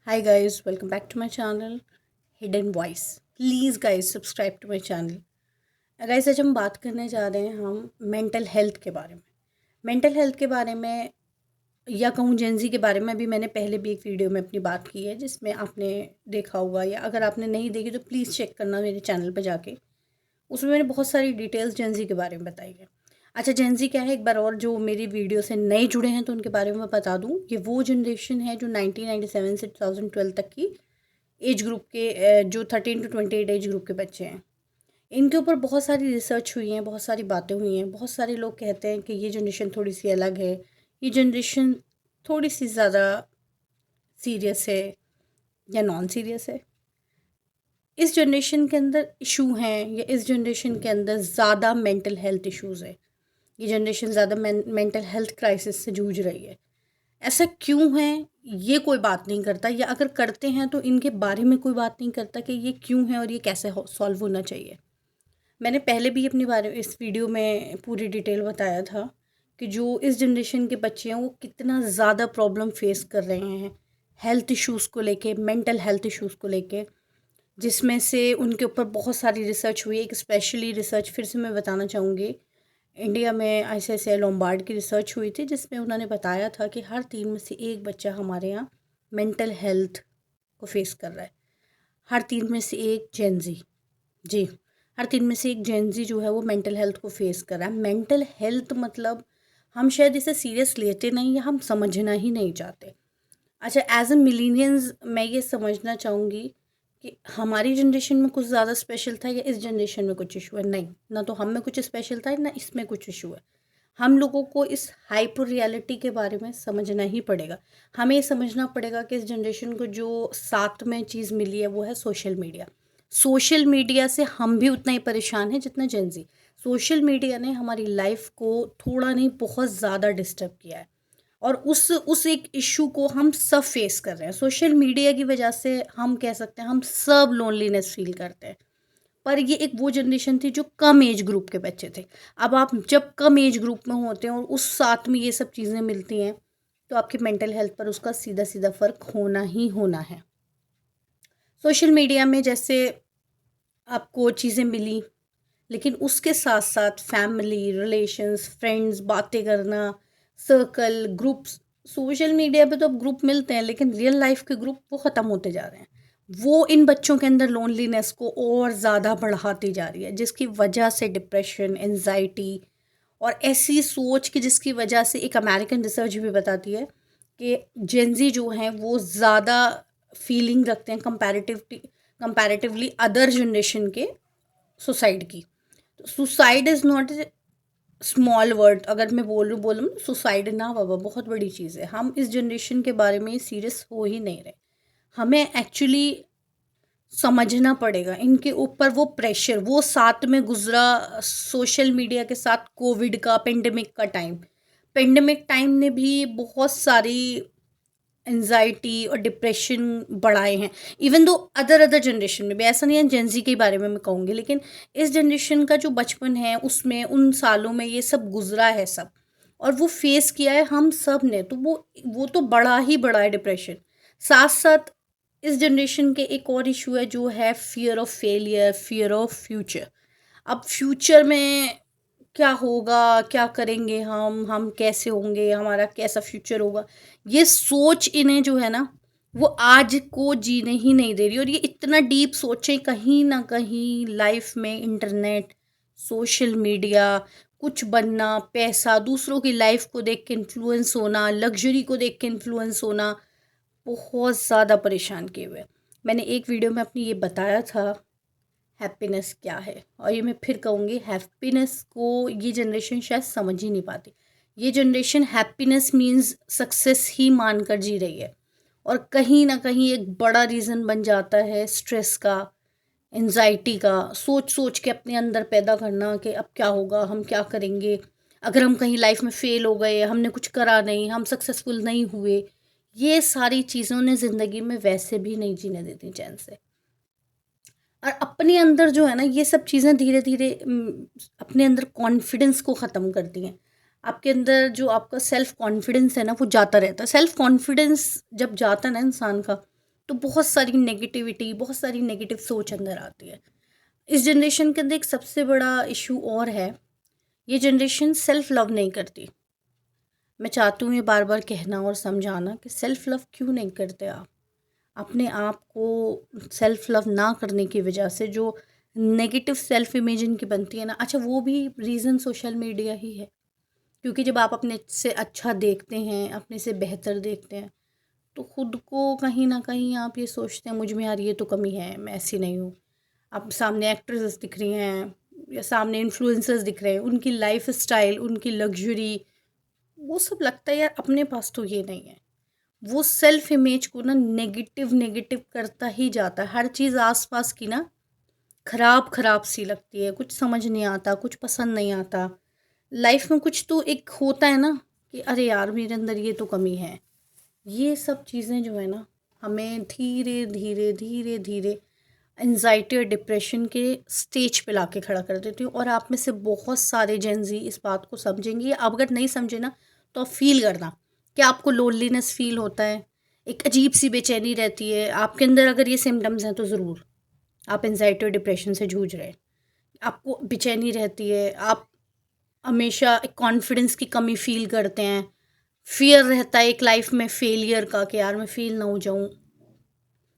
Hi guys, welcome back to my channel Hidden Voice. Please guys subscribe to my channel. Guys आज हम बात करने जा रहे हैं हम मेंटल हेल्थ के बारे में। मेंटल हेल्थ के बारे में या कहूँ जेंजी के बारे में भी मैंने पहले भी एक वीडियो में अपनी बात की है जिसमें आपने देखा होगा, या अगर आपने नहीं देखी तो प्लीज़ चेक करना मेरे चैनल पर जाके। उसमें मैंने बहुत सारी डिटेल्स जेंजी के बारे में बताई है। अच्छा, जेंजी क्या है, एक बार और जो मेरी वीडियो से नए जुड़े हैं तो उनके बारे में मैं बता दूं। ये वो जनरेशन है जो 1997 से 2012 तक की एज ग्रुप के जो 13 टू 28 एज ग्रुप के बच्चे हैं। इनके ऊपर बहुत सारी रिसर्च हुई हैं, बहुत सारी बातें हुई हैं। बहुत सारे लोग कहते हैं कि ये जनरेशन थोड़ी सी अलग है, ये जनरेशन थोड़ी सी ज़्यादा सीरियस है या नॉन सीरियस है। इस जनरेशन के अंदर इशू हैं या इस जनरेशन के अंदर ज़्यादा मेंटल हेल्थ इश्यूज़ है। ये जनरेशन ज़्यादा मेंटल हेल्थ क्राइसिस से जूझ रही है। ऐसा क्यों है ये कोई बात नहीं करता, या अगर करते हैं तो इनके बारे में कोई बात नहीं करता कि ये क्यों है और ये कैसे सॉल्व होना चाहिए। मैंने पहले भी अपने बारे में इस वीडियो में पूरी डिटेल बताया था कि जो इस जनरेशन के बच्चे हैं वो कितना ज़्यादा प्रॉब्लम फेस कर रहे हैं हेल्थ इश्यूज़ को लेके, मेंटल हेल्थ इश्यूज़ को लेके, जिसमें से उनके ऊपर बहुत सारी रिसर्च हुई है। एक स्पेशली रिसर्च फिर से मैं बताना चाहूँगी, इंडिया में ICICI लोम्बार्ड की रिसर्च हुई थी जिसमें उन्होंने बताया था कि हर 3 में से एक बच्चा हमारे यहाँ मेंटल हेल्थ को फेस कर रहा है। हर 3 में से एक जेनजी, जी, हर 3 में से एक जेनजी जो है वो मेंटल हेल्थ को फेस कर रहा है। मेंटल हेल्थ मतलब हम शायद इसे सीरियस लेते नहीं या हम समझना ही नहीं चाहते। अच्छा, एज ए मिलीनियंस मैं ये समझना चाहूँगी कि हमारी जनरेशन में कुछ ज़्यादा स्पेशल था या इस जनरेशन में कुछ इशू है। नहीं, ना तो हम में कुछ स्पेशल था ना इसमें कुछ इशू है। हम लोगों को इस हाइपर रियलिटी के बारे में समझना ही पड़ेगा। हमें ये समझना पड़ेगा कि इस जनरेशन को जो साथ में चीज़ मिली है वो है सोशल मीडिया। सोशल मीडिया से हम भी उतना ही परेशान हैं जितना जेंजी। सोशल मीडिया ने हमारी लाइफ को थोड़ा नहीं बहुत ज़्यादा डिस्टर्ब किया है, और उस एक इशू को हम सब फेस कर रहे हैं। सोशल मीडिया की वजह से हम कह सकते हैं हम सब लोनलीनेस फील करते हैं। पर ये एक वो जनरेशन थी जो कम एज ग्रुप के बच्चे थे। अब आप जब कम एज ग्रुप में होते हैं और उस साथ में ये सब चीज़ें मिलती हैं तो आपकी मेंटल हेल्थ पर उसका सीधा सीधा फ़र्क होना ही होना है। सोशल मीडिया में जैसे आपको चीज़ें मिली, लेकिन उसके साथ साथ फैमिली, रिलेशंस, फ्रेंड्स, बातें करना, सर्कल, ग्रुप्स। सोशल मीडिया पे तो अब ग्रुप मिलते हैं लेकिन रियल लाइफ के ग्रुप वो ख़त्म होते जा रहे हैं। वो इन बच्चों के अंदर लोनलीनेस को और ज़्यादा बढ़ाती जा रही है, जिसकी वजह से डिप्रेशन, एंजाइटी और ऐसी सोच की जिसकी वजह से एक अमेरिकन रिसर्च भी बताती है कि जेंजी जो हैं वो ज़्यादा फीलिंग रखते हैं कंपैरेटिवली अदर जनरेशन के सुसाइड की। Suicide is not a small word. अगर मैं बोलूँ सुसाइड ना बाबा बहुत बड़ी चीज़ है। हम इस जनरेशन के बारे में सीरियस हो ही नहीं रहे। हमें एक्चुअली समझना पड़ेगा इनके ऊपर वो प्रेशर, वो साथ में गुजरा सोशल मीडिया के साथ कोविड का, पेंडेमिक टाइम ने भी बहुत सारी एंजाइटी और डिप्रेशन बढ़ाए हैं। इवन दो अदर जनरेशन में भी, ऐसा नहीं है जेंजी के बारे में मैं कहूँगी, लेकिन इस जनरेशन का जो बचपन है उसमें उन सालों में ये सब गुजरा है सब, और वो फेस किया है हम सब ने, तो वो तो बड़ा ही बड़ा है डिप्रेशन। साथ साथ इस जनरेशन के एक और इशू है जो है fear of failure, fear of future. अब फ्यूचर में क्या होगा, क्या करेंगे हम कैसे होंगे, हमारा कैसा फ्यूचर होगा, ये सोच इन्हें जो है ना वो आज को जीने ही नहीं दे रही। और ये इतना डीप सोचें, कहीं ना कहीं लाइफ में इंटरनेट, सोशल मीडिया, कुछ बनना, पैसा, दूसरों की लाइफ को देख के इन्फ्लुएंस होना, लग्जरी को देख के इन्फ्लुएंस होना, बहुत ज़्यादा परेशान किए हुए। मैंने एक वीडियो में अपनी ये बताया था हैप्पीनेस क्या है, और ये मैं फिर कहूँगी हैप्पीनेस को ये जनरेशन शायद समझ ही नहीं पाती। ये जनरेशन हैप्पीनेस मीन्स सक्सेस ही मानकर जी रही है, और कहीं ना कहीं एक बड़ा रीज़न बन जाता है स्ट्रेस का, एंजाइटी का, सोच सोच के अपने अंदर पैदा करना कि अब क्या होगा, हम क्या करेंगे, अगर हम कहीं लाइफ में फ़ेल हो गए, हमने कुछ करा नहीं, हम सक्सेसफुल नहीं हुए। ये सारी चीज़ों ने ज़िंदगी में वैसे भी नहीं जीने देती चैन से। और अपने अंदर जो है ना ये सब चीज़ें धीरे धीरे अपने अंदर कॉन्फिडेंस को ख़त्म करती हैं। आपके अंदर जो आपका सेल्फ कॉन्फिडेंस है ना वो जाता रहता है। सेल्फ कॉन्फिडेंस जब जाता है ना इंसान का, तो बहुत सारी नेगेटिविटी, बहुत सारी नेगेटिव सोच अंदर आती है। इस जनरेशन के अंदर एक सबसे बड़ा इशू और है, ये जनरेशन सेल्फ लव नहीं करती। मैं चाहती हूँ ये बार बार कहना और समझाना कि सेल्फ लव क्यों नहीं करते आप। अपने आप को सेल्फ लव ना करने की वजह से जो नेगेटिव सेल्फ इमेज इनकी बनती है ना, अच्छा वो भी रीज़न सोशल मीडिया ही है। क्योंकि जब आप अपने से अच्छा देखते हैं, अपने से बेहतर देखते हैं, तो खुद को कहीं ना कहीं आप ये सोचते हैं मुझ में यार ये तो कमी है, मैं ऐसी नहीं हूँ। अब सामने एक्ट्रेसेस दिख रही हैं या सामने इन्फ्लुएंसर्स दिख रहे हैं, उनकी लाइफ स्टाइल, उनकी लग्जरी, वो सब लगता है यार अपने पास तो ये नहीं है। वो सेल्फ इमेज को ना नेगेटिव नेगेटिव करता ही जाता है। हर चीज़ आसपास की ना खराब खराब सी लगती है, कुछ समझ नहीं आता, कुछ पसंद नहीं आता। लाइफ में कुछ तो एक होता है ना कि अरे यार मेरे अंदर ये तो कमी है। ये सब चीज़ें जो है ना, हमें धीरे धीरे धीरे धीरे एंजाइटी और डिप्रेशन के स्टेज पे लाके खड़ा कर देती हूँ। और आप में से बहुत सारे जेंजी इस बात को समझेंगे। अब अगर नहीं समझे ना तो आप फील करना कि आपको लोनलीनेस फील होता है, एक अजीब सी बेचैनी रहती है आपके अंदर। अगर ये सिम्टम्स हैं तो ज़रूर आप एंजाइटी और डिप्रेशन से जूझ रहे हैं। आपको बेचैनी रहती है, आप हमेशा एक कॉन्फिडेंस की कमी फील करते हैं, फियर रहता है एक लाइफ में फेलियर का कि यार मैं फेल ना हो जाऊँ।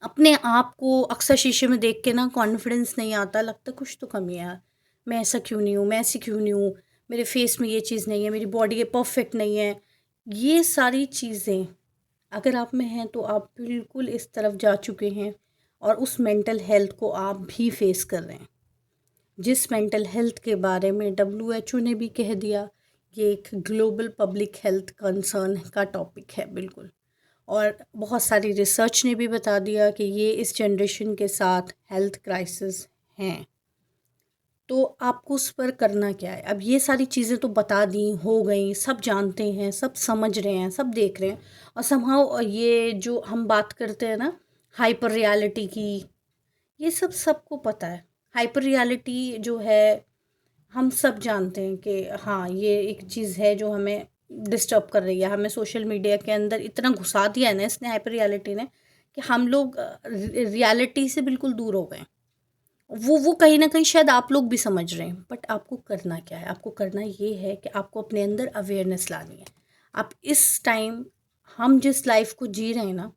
अपने आप को अक्सर शीशे में देख के ना कॉन्फिडेंस नहीं आता, लगता कुछ तो कमी है यार, मैं ऐसा क्यों नहीं हूँ, मैं ऐसी क्यों नहीं हूँ, मेरे फेस में ये चीज़ नहीं है, मेरी बॉडी ये परफेक्ट नहीं है। ये सारी चीज़ें अगर आप में हैं तो आप बिल्कुल इस तरफ जा चुके हैं और उस मेंटल हेल्थ को आप भी फेस कर रहे हैं। जिस मेंटल हेल्थ के बारे में WHO ने भी कह दिया, ये एक ग्लोबल पब्लिक हेल्थ कंसर्न का टॉपिक है बिल्कुल। और बहुत सारी रिसर्च ने भी बता दिया कि ये इस जनरेशन के साथ हेल्थ क्राइसिस हैं। तो आपको उस पर करना क्या है? अब ये सारी चीज़ें तो बता दी, हो गई, सब जानते हैं, सब समझ रहे हैं, सब देख रहे हैं। और समहाउ ये जो हम बात करते हैं ना हाइपर रियलिटी की, ये सब सबको पता है। हाइपर रियलिटी जो है हम सब जानते हैं कि हाँ ये एक चीज़ है जो हमें डिस्टर्ब कर रही है। हमें सोशल मीडिया के अंदर इतना घुसा दिया है ना इसने, हाइपर रियलिटी ने, कि हम लोग रियलिटी से बिल्कुल दूर हो गए हैं। वो कहीं ना कहीं शायद आप लोग भी समझ रहे हैं। बट आपको करना क्या है? आपको करना ये है कि आपको अपने अंदर अवेयरनेस लानी है। आप इस टाइम, हम जिस लाइफ को जी रहे हैं ना,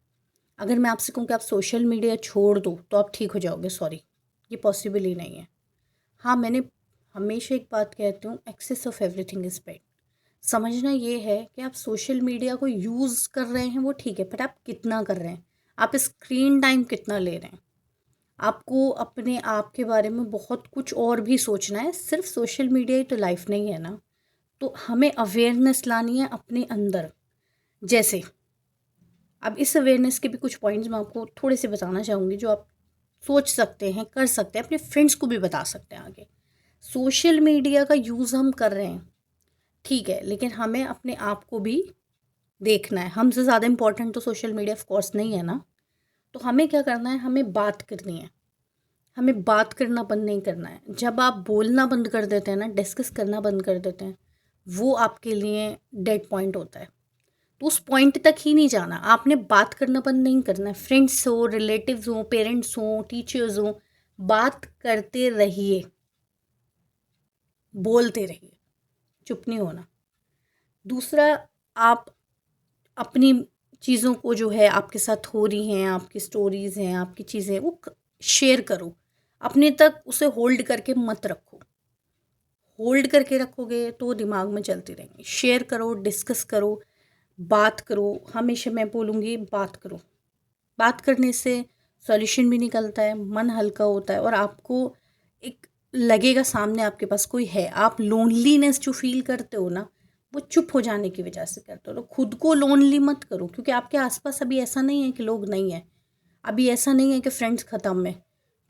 अगर मैं आपसे कहूँ कि आप सोशल मीडिया छोड़ दो तो आप ठीक हो जाओगे, सॉरी, ये पॉसिबल ही नहीं है। हाँ, मैंने हमेशा एक बात कहती हूँ, excess of everything is bad. समझना ये है कि आप सोशल मीडिया को यूज़ कर रहे हैं वो ठीक है, पर आप कितना कर रहे हैं, आप स्क्रीन टाइम कितना ले रहे हैं। आपको अपने आप के बारे में बहुत कुछ और भी सोचना है, सिर्फ सोशल मीडिया ही तो लाइफ नहीं है ना। तो हमें अवेयरनेस लानी है अपने अंदर। जैसे अब इस अवेयरनेस के भी कुछ पॉइंट्स मैं आपको थोड़े से बताना चाहूँगी जो आप सोच सकते हैं, कर सकते हैं, अपने फ्रेंड्स को भी बता सकते हैं आगे। सोशल मीडिया का यूज़ हम कर रहे हैं ठीक है, लेकिन हमें अपने आप को भी देखना है। हमसे ज़्यादा इम्पोर्टेंट तो सोशल मीडिया ऑफ कोर्स नहीं है ना। तो हमें क्या करना है, हमें बात करनी है। हमें बात करना बंद नहीं करना है। जब आप बोलना बंद कर देते हैं ना, डिस्कस करना बंद कर देते हैं, वो आपके लिए डेड पॉइंट होता है। तो उस पॉइंट तक ही नहीं जाना, आपने बात करना बंद नहीं करना है। फ्रेंड्स हो, रिलेटिव्स हो, पेरेंट्स हो, टीचर्स हो, बात करते रहिए, बोलते रहिए, चुप नहीं होना। दूसरा, आप अपनी चीज़ों को जो है आपके साथ हो रही हैं, आपकी स्टोरीज़ हैं, आपकी चीज़ें, वो शेयर करो। अपने तक उसे होल्ड करके मत रखो। होल्ड करके रखोगे तो दिमाग में चलती रहेंगी। शेयर करो, डिस्कस करो, बात करो। हमेशा मैं बोलूँगी बात करो। बात करने से सॉल्यूशन भी निकलता है, मन हल्का होता है और आपको एक लगेगा सामने आपके पास कोई है। आप लोनलीनेस जो फील करते हो ना, वो चुप हो जाने की वजह से करते हो। तो खुद को लोनली मत करो, क्योंकि आपके आसपास अभी ऐसा नहीं है कि लोग नहीं हैं। अभी ऐसा नहीं है कि फ्रेंड्स ख़त्म है,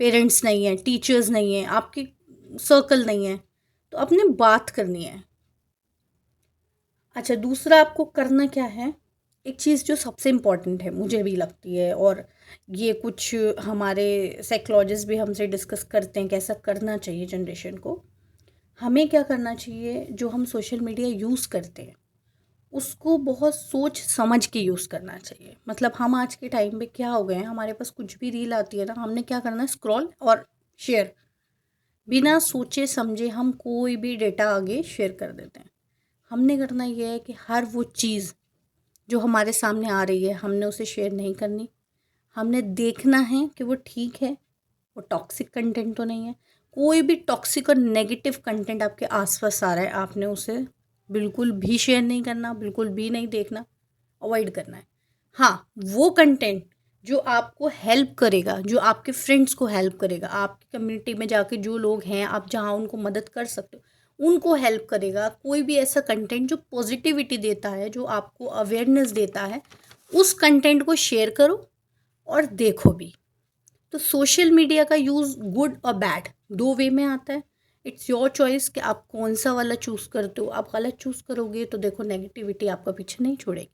पेरेंट्स नहीं हैं, टीचर्स नहीं हैं, आपकी सर्कल नहीं है। तो अपने बात करनी है। अच्छा, दूसरा आपको करना क्या है, एक चीज़ जो सबसे इम्पॉर्टेंट है मुझे भी लगती है, और ये कुछ हमारे साइकोलॉजिस्ट भी हमसे डिस्कस करते हैं कैसा करना चाहिए जनरेशन को। हमें क्या करना चाहिए, जो हम सोशल मीडिया यूज़ करते हैं उसको बहुत सोच समझ के यूज़ करना चाहिए। मतलब हम आज के टाइम पे क्या हो गए हैं, हमारे पास कुछ भी रील आती है ना, हमने क्या करना है, स्क्रॉल और शेयर। बिना सोचे समझे हम कोई भी डेटा आगे शेयर कर देते हैं। हमने करना ये है कि हर वो चीज़ जो हमारे सामने आ रही है हमने उसे शेयर नहीं करनी। हमने देखना है कि वो ठीक है, वो टॉक्सिक कंटेंट तो नहीं है। कोई भी टॉक्सिक और नेगेटिव कंटेंट आपके आसपास आ रहा है, आपने उसे बिल्कुल भी शेयर नहीं करना, बिल्कुल भी नहीं देखना, अवॉइड करना है। हाँ, वो कंटेंट जो आपको हेल्प करेगा, जो आपके फ्रेंड्स को हेल्प करेगा, आपकी कम्युनिटी में जाके जो लोग हैं, आप जहाँ उनको मदद कर सकते हो, उनको हेल्प करेगा। कोई भी ऐसा कंटेंट जो पॉजिटिविटी देता है, जो आपको अवेयरनेस देता है, उस कंटेंट को शेयर करो और देखो भी। तो सोशल मीडिया का यूज़ गुड और बैड दो वे में आता है। इट्स योर चॉइस कि आप कौन सा वाला चूज़ करते हो। आप गलत चूज़ करोगे तो देखो नेगेटिविटी आपका पीछे नहीं छोड़ेगी।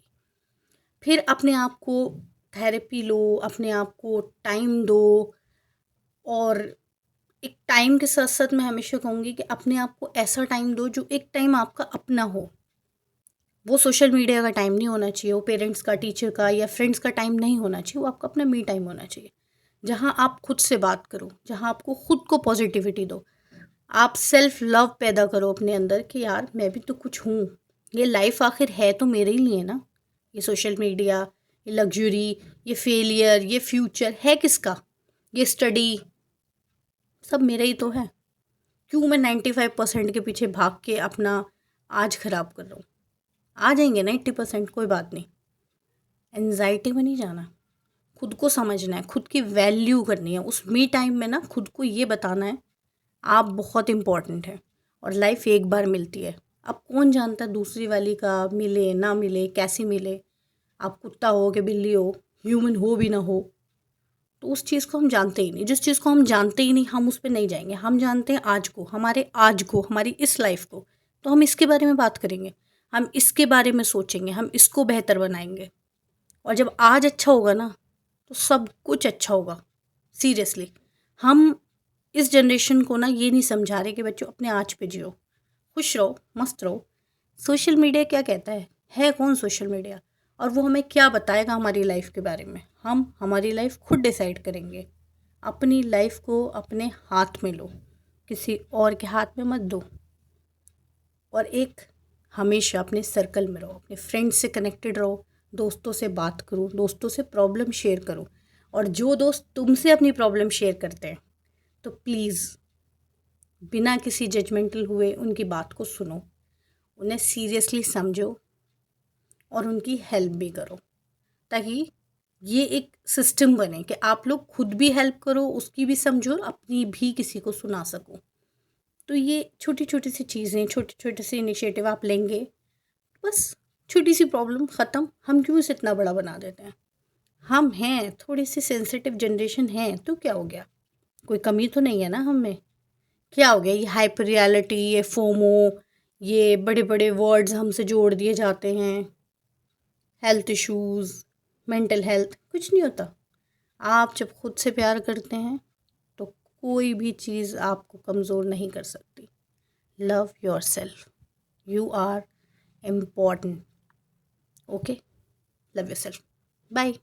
फिर अपने आप को थेरेपी लो, अपने आप को टाइम दो। और एक टाइम के साथ साथ मैं हमेशा कहूँगी कि अपने आप को ऐसा टाइम दो जो एक टाइम आपका अपना हो। वो सोशल मीडिया का टाइम नहीं होना चाहिए, वो पेरेंट्स का, टीचर का या फ्रेंड्स का टाइम नहीं होना चाहिए। वो आपका अपना मी टाइम होना चाहिए, जहाँ आप खुद से बात करो, जहाँ आपको खुद को पॉजिटिविटी दो। आप सेल्फ लव पैदा करो अपने अंदर कि यार मैं भी तो कुछ हूँ। ये लाइफ आखिर है तो मेरे ही लिए ना। ये सोशल मीडिया, ये लग्जरी, ये फेलियर, ये फ्यूचर है किसका? ये स्टडी सब मेरा ही तो है। क्यों मैं 95% के पीछे भाग के अपना आज ख़राब कर रहा हूँ? आ जाएंगे ना 80%, कोई बात नहीं। एनजाइटी में नहीं जाना, खुद को समझना है, खुद की वैल्यू करनी है। उस मी टाइम में ना खुद को ये बताना है आप बहुत इम्पॉर्टेंट है और लाइफ एक बार मिलती है। अब कौन जानता दूसरी वाली का मिले ना मिले, कैसी मिले। आप कुत्ता हो कि बिल्ली हो, ह्यूमन हो भी ना हो, तो उस चीज़ को हम जानते ही नहीं। जिस चीज़ को हम जानते ही नहीं, हम उस पर नहीं जाएंगे। हम जानते हैं आज को, हमारे आज को, हमारी इस लाइफ को, तो हम इसके बारे में बात करेंगे, हम इसके बारे में सोचेंगे, हम इसको बेहतर बनाएंगे। और जब आज अच्छा होगा ना, तो सब कुछ अच्छा होगा। सीरियसली, हम इस जनरेशन को ना ये नहीं समझा रहे कि बच्चों अपने आज पे जियो, खुश रहो, मस्त रहो। सोशल मीडिया क्या कहता है कौन सोशल मीडिया? और वो हमें क्या बताएगा हमारी लाइफ के बारे में? हम हमारी लाइफ खुद डिसाइड करेंगे। अपनी लाइफ को अपने हाथ में लो, किसी और के हाथ में मत दो। और एक हमेशा अपने सर्कल में रहो, अपने फ्रेंड्स से कनेक्टेड रहो, दोस्तों से बात करो, दोस्तों से प्रॉब्लम शेयर करो। और जो दोस्त तुमसे अपनी प्रॉब्लम शेयर करते हैं, तो प्लीज़ बिना किसी जजमेंटल हुए उनकी बात को सुनो, उन्हें सीरियसली समझो और उनकी हेल्प भी करो, ताकि ये एक सिस्टम बने कि आप लोग खुद भी हेल्प करो, उसकी भी समझो और अपनी भी किसी को सुना सको। तो ये छोटी छोटी सी चीज़ें, छोटे छोटे से इनिशिएटिव आप लेंगे, बस छोटी सी प्रॉब्लम ख़त्म। हम क्यों इसे इतना बड़ा बना देते हैं? हम हैं थोड़ी सी सेंसिटिव जनरेशन है, तो क्या हो गया? कोई कमी तो नहीं है ना हम में। क्या हो गया? ये हाइपर रियलिटी, ये फोमो, ये बड़े बड़े वर्ड्स हमसे जोड़ दिए जाते हैं। हेल्थ इश्यूज़, मेंटल हेल्थ, कुछ नहीं होता। आप जब खुद से प्यार करते हैं तो कोई भी चीज़ आपको कमज़ोर नहीं कर सकती। Love yourself, you are important. Okay, love yourself, bye.